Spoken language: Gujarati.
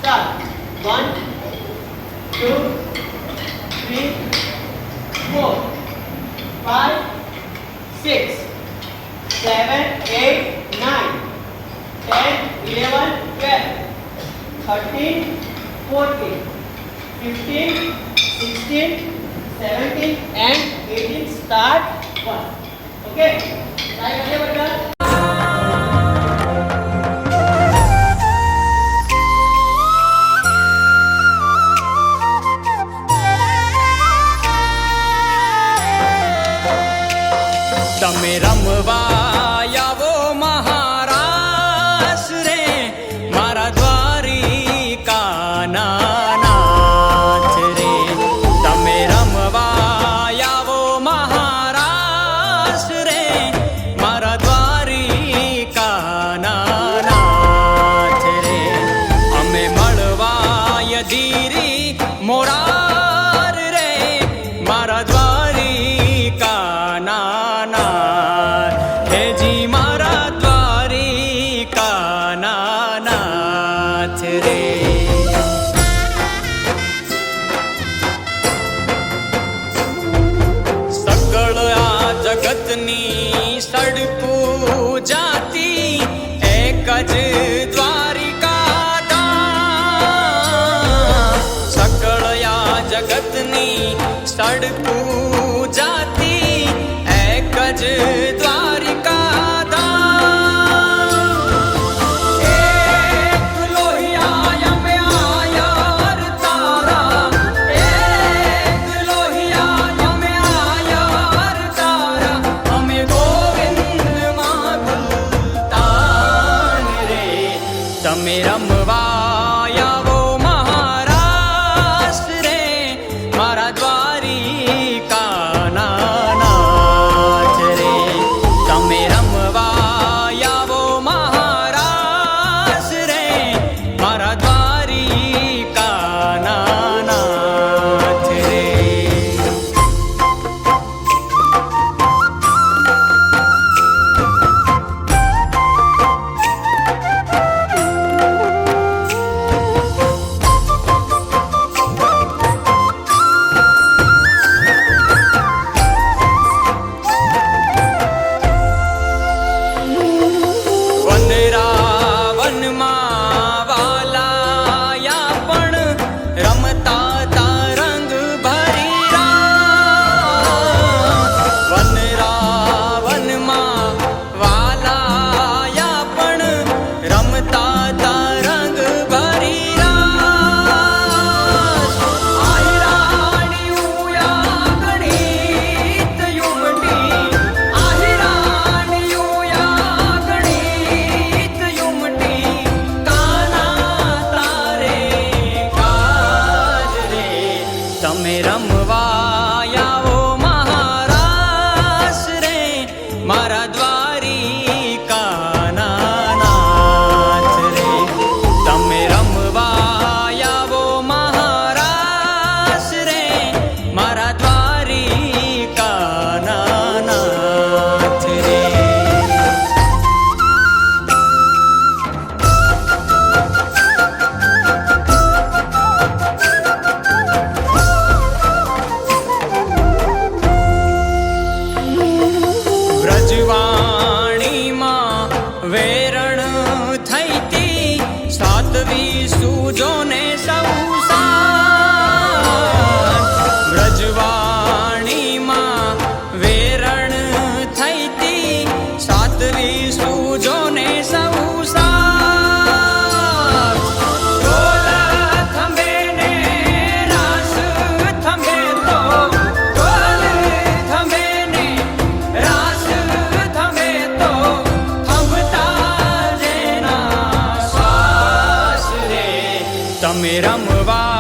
start. 1, 2, 3, 4, 5, 6, 7, 8, 9, 10, 11, 12, 13, 14, 15, 16, 17 and 18. Start 1. Okay. Try करिए बेटा. તમે રમવા આવો મહારાજ રે મારા દ્વારિકાના નાથ રે. તમે રમવા આવો મહારાજ રે મારા દ્વારિકાના નાથ રે. અમે મળવા યધીરી મોરાર રે મારા દ્વારિકાના જગતની સડકું જાતી એક જ દ્વારિકા ધામ. સકળયા જગતની સડકું જાતી એક જ દ્વારિકા ધામ. એક લોહિયા અમે આયાર તારા, એક લોહિયા અમે આયાર તારા. અમે ગોવિંદમાં ગુલતાન રે. તમે રમવા આવો મહારાજ રે મારા દ્વારિકાના નાથ રે. તમે રમવા આવો મહારાજ રે મારા દ્વારિકાના નાથ રે. વનરાવનમાં વાલાયા પણ રમતા તા રંગ ભરી રાત. વનરાવનમાં વાલાયા પણ રમતા તા રંગ ભરી રાત. આહિરાણીયું યાગણિત યુમટી, આહિરાણીયું યાગણિત યુમટી. કાના તારે કાજ રે. તમે રમવા આવો મહારાજ રે મારા દ્વારિકાના નાથ રે. તમે રમવા આવો મહારાજ રે મારા દ્વારિકાના નાથ રે. વ્રજવાણીમાં વેરણ થઈતી સાતવી સૂજોને સૌ સાથ. વ્રજવાણીમાં વેરણ થઈતી સાતવી સૂજોને સૌ સાથ. ઢોલ થંભે ને રાસ થંભે તો, ઢોલ થંભે ને રાસ થંભે તો, થંભતા જેના શ્વાસ રે. તમે રમવા